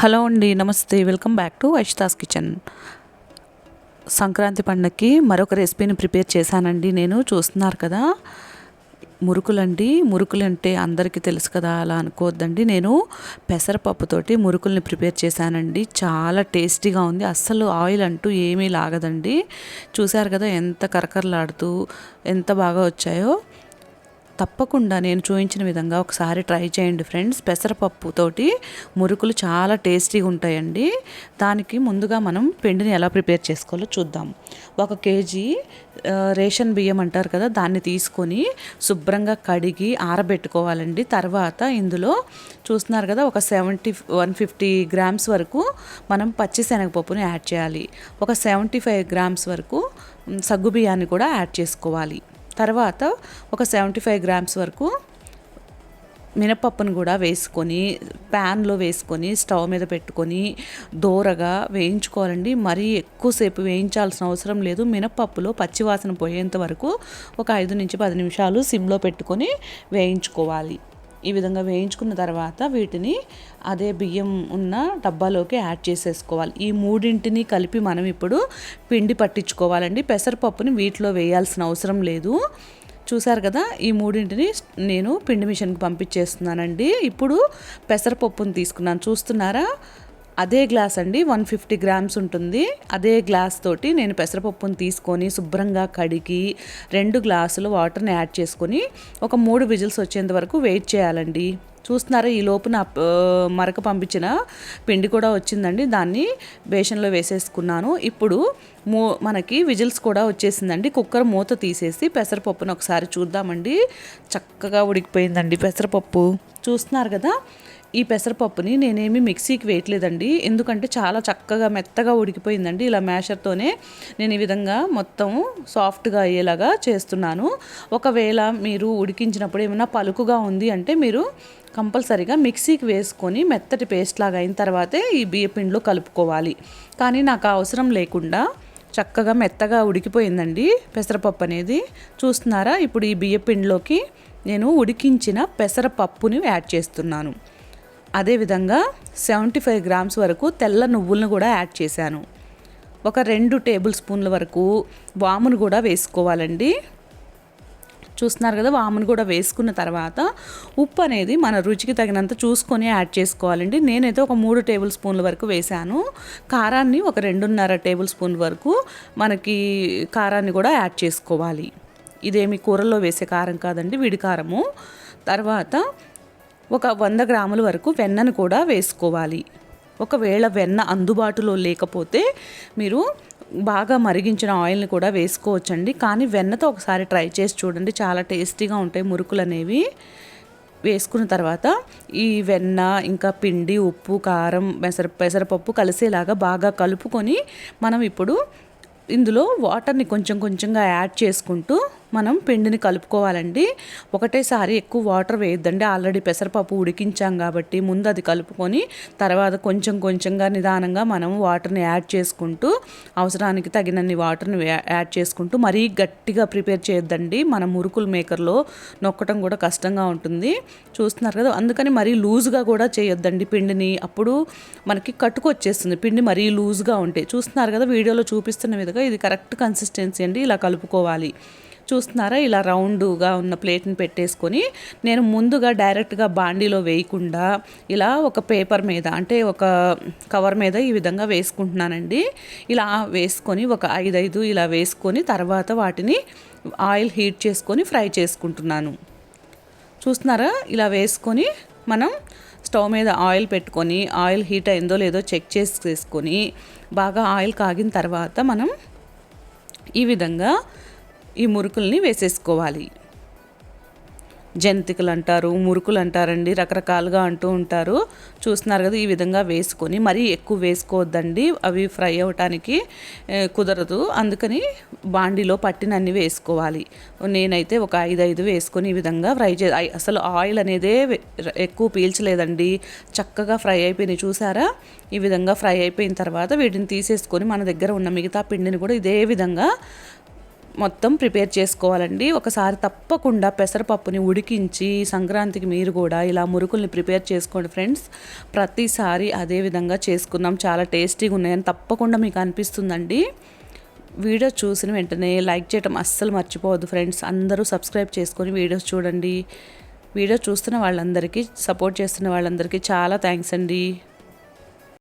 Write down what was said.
Hello అండి, నమస్తే. Welcome back to Aishita's kitchen. Sankranti పండగకి మరొక రెసిపీని ప్రిపేర్ చేశానండి. నేను చూస్తున్నారు కదా, మురుకులండి. మురుకులు అంటే అందరికీ తెలుసు కదా, అలా అనుకోవద్దండి. నేను పెసరపప్పుతోటి మురుకుల్ని ప్రిపేర్ చేశానండి. చాలా టేస్టీగా ఉంది. అస్సలు ఆయిల్ అంటూ ఏమీ లాగదండి. చూశారు కదా ఎంత కరకరలాడుతూ ఎంత బాగా వచ్చాయో. తప్పకుండా నేను చూపించిన విధంగా ఒకసారి ట్రై చేయండి ఫ్రెండ్స్. పెసరపప్పుతోటి మురుకులు చాలా టేస్టీగా ఉంటాయండి. దానికి ముందుగా మనం పిండిని ఎలా ప్రిపేర్ చేసుకోవాలో చూద్దాం. 1 కేజీ రేషన్ బియ్యం అంటారు కదా, దాన్ని తీసుకొని శుభ్రంగా కడిగి ఆరబెట్టుకోవాలండి. తర్వాత ఇందులో చూస్తున్నారు కదా, ఒక 150 గ్రామ్స్ వరకు మనం పచ్చిశనగపప్పుని యాడ్ చేయాలి. ఒక 75 గ్రామ్స్ వరకు సగ్గుబియ్యాన్ని కూడా యాడ్ చేసుకోవాలి. తర్వాత ఒక 75 గ్రామ్స్ వరకు మినపప్పును కూడా వేసుకొని ప్యాన్లో వేసుకొని స్టవ్ మీద పెట్టుకొని దోరగా వేయించుకోవాలండి. మరీ ఎక్కువసేపు వేయించాల్సిన అవసరం లేదు. మినపప్పులో పచ్చివాసన పోయేంత వరకు ఒక 5 నుంచి 10 నిమిషాలు సిమ్లో పెట్టుకొని వేయించుకోవాలి. ఈ విధంగా వేయించుకున్న తర్వాత వీటిని అదే బియ్యం ఉన్న డబ్బాలోకి యాడ్ చేసేసుకోవాలి. ఈ మూడింటిని కలిపి మనం ఇప్పుడు పిండి పట్టించుకోవాలండి. పెసరపప్పుని వీటిలో వేయాల్సిన అవసరం లేదు. చూసారు కదా, ఈ మూడింటిని నేను పిండి మిషన్కి పంపించేస్తున్నానండి. ఇప్పుడు పెసరపప్పుని తీసుకున్నాను, చూస్తున్నారా? అదే గ్లాస్ అండి, 150 గ్రామ్స్ ఉంటుంది. అదే గ్లాస్ తోటి నేను పెసరపప్పును తీసుకొని శుభ్రంగా కడిగి 2 గ్లాసులు వాటర్ని యాడ్ చేసుకొని ఒక 3 విజిల్స్ వచ్చేంత వరకు వెయిట్ చేయాలండి. చూస్తున్నారా, ఈ లోపున మరక పంపించిన పిండి కూడా వచ్చిందండి. దాన్ని బేషన్లో వేసేసుకున్నాను. ఇప్పుడు మనకి విజిల్స్ కూడా వచ్చేసిందండి. కుక్కర్ మూత తీసేసి పెసరపప్పును ఒకసారి చూద్దామండి. చక్కగా ఉడికిపోయిందండి పెసరపప్పు. చూస్తున్నారు కదా, ఈ పెసరపప్పుని నేనేమి మిక్సీకి వేయట్లేదండి, ఎందుకంటే చాలా చక్కగా మెత్తగా ఉడికిపోయిందండి. ఇలా మ్యాషర్తోనే నేను ఈ విధంగా మొత్తం సాఫ్ట్గా అయ్యేలాగా చేస్తున్నాను. ఒకవేళ మీరు ఉడికించినప్పుడు ఏమైనా పలుకుగా ఉంది అంటే మీరు కంపల్సరీగా మిక్సీకి వేసుకొని మెత్తటి పేస్ట్ లాగా అయిన తర్వాతే ఈ బియ్యపిండిలో కలుపుకోవాలి. కానీ నాకు అవసరం లేకుండా చక్కగా మెత్తగా ఉడికిపోయిందండి పెసరపప్పు అనేది. చూస్తున్నారా, ఇప్పుడు ఈ బియ్యపిండిలోకి నేను ఉడికించిన పెసరపప్పుని యాడ్ చేస్తున్నాను. అదేవిధంగా 75 గ్రామ్స్ వరకు తెల్ల నువ్వులను కూడా యాడ్ చేశాను. ఒక 2 టేబుల్ స్పూన్ల వరకు వామును కూడా వేసుకోవాలండి. చూస్తున్నారు కదా, వామును కూడా వేసుకున్న తర్వాత ఉప్పు అనేది మన రుచికి తగినంత చూసుకొని యాడ్ చేసుకోవాలండి. నేనైతే ఒక 3 టేబుల్ స్పూన్ల వరకు వేశాను. కారాన్ని ఒక 2.5 టేబుల్ స్పూన్ వరకు మనకి కారాన్ని కూడా యాడ్ చేసుకోవాలి. ఇదేమి కూరల్లో వేసే కారం కాదండి, విడి కారము. తర్వాత ఒక 100 గ్రాముల వరకు వెన్నను కూడా వేసుకోవాలి. ఒకవేళ వెన్న అందుబాటులో లేకపోతే మీరు బాగా మరిగించిన ఆయిల్ని కూడా వేసుకోవచ్చండి. కానీ వెన్నతో ఒకసారి ట్రై చేసి చూడండి, చాలా టేస్టీగా ఉంటాయి మురుకులు అనేవి. వేసుకున్న తర్వాత ఈ వెన్న ఇంకా పిండి, ఉప్పు, కారం, పెసరపప్పు కలిసేలాగా బాగా కలుపుకొని మనం ఇప్పుడు ఇందులో వాటర్ని కొంచెం కొంచెంగా యాడ్ చేసుకుంటూ మనం పిండిని కలుపుకోవాలండి. ఒకటేసారి ఎక్కువ వాటర్ వేయద్దండి, ఆల్రెడీ పెసరపప్పు ఉడికించాం కాబట్టి ముందు అది కలుపుకొని తర్వాత కొంచెం కొంచెంగా నిదానంగా మనం వాటర్ని యాడ్ చేసుకుంటూ అవసరానికి తగినన్ని వాటర్ని యాడ్ చేసుకుంటూ మరీ గట్టిగా ప్రిపేర్ చేయొద్దండి. మన మురుకుల మేకర్లో నొక్కటం కూడా కష్టంగా ఉంటుంది. చూస్తున్నారు కదా, అందుకని మరీ లూజ్గా కూడా చేయొద్దండి పిండిని, అప్పుడు మనకి కట్టుకొచ్చేస్తుంది పిండి మరీ లూజ్గా ఉంటే. చూస్తున్నారు కదా, వీడియోలో చూపిస్తున్న విధంగా ఇది కరెక్ట్ కన్సిస్టెన్సీ అండి. ఇలా కలుపుకోవాలి. చూస్తున్నారా, ఇలా రౌండ్గా ఉన్న ప్లేట్ని పెట్టేసుకొని నేను ముందుగా డైరెక్ట్గా బాండీలో వేయకుండా ఇలా ఒక పేపర్ మీద, అంటే ఒక కవర్ మీద ఈ విధంగా వేసుకుంటున్నానండి. ఇలా వేసుకొని ఒక 5 ఇలా వేసుకొని తర్వాత వాటిని ఆయిల్ హీట్ చేసుకొని ఫ్రై చేసుకుంటున్నాను. చూస్తున్నారా, ఇలా వేసుకొని మనం స్టవ్ మీద ఆయిల్ పెట్టుకొని ఆయిల్ హీట్ అయిందో లేదో చెక్ చేసుకొని బాగా ఆయిల్ కాగిన తర్వాత మనం ఈ విధంగా ఈ మురుకుల్ని వేసేసుకోవాలి. జంతికలు అంటారు, మురుకులు అంటారండి, రకరకాలుగా అంటూ ఉంటారు. చూస్తున్నారు కదా, ఈ విధంగా వేసుకొని మరీ ఎక్కువ వేసుకోవద్దండి, అవి ఫ్రై అవ్వటానికి కుదరదు. అందుకని బాండీలో పట్టినన్ని వేసుకోవాలి. నేనైతే ఒక 5 వేసుకొని ఈ విధంగా ఫ్రై అసలు ఆయిల్ అనేదే ఎక్కువ పీల్చలేదండి, చక్కగా ఫ్రై అయిపోయినాయి. చూసారా, ఈ విధంగా ఫ్రై అయిపోయిన తర్వాత వీటిని తీసేసుకొని మన దగ్గర ఉన్న మిగతా పిండిని కూడా ఇదే విధంగా మొత్తం ప్రిపేర్ చేసుకోవాలండి. ఒకసారి తప్పకుండా పెసరపప్పుని ఉడికించి సంక్రాంతికి మీరు కూడా ఇలా మురుకుల్ని ప్రిపేర్ చేసుకోండి ఫ్రెండ్స్. ప్రతిసారి అదే విధంగా చేసుకుందాం, చాలా టేస్టీగా ఉన్నాయని తప్పకుండా మీకు అనిపిస్తుందండి. వీడియో చూసిన వెంటనే లైక్ చేయడం అస్సలు మర్చిపోవద్దు ఫ్రెండ్స్. అందరూ సబ్స్క్రైబ్ చేసుకొని వీడియోస్ చూడండి. వీడియో చూస్తున్న వాళ్ళందరికీ, సపోర్ట్ చేస్తున్న వాళ్ళందరికీ చాలా థ్యాంక్స్ అండి.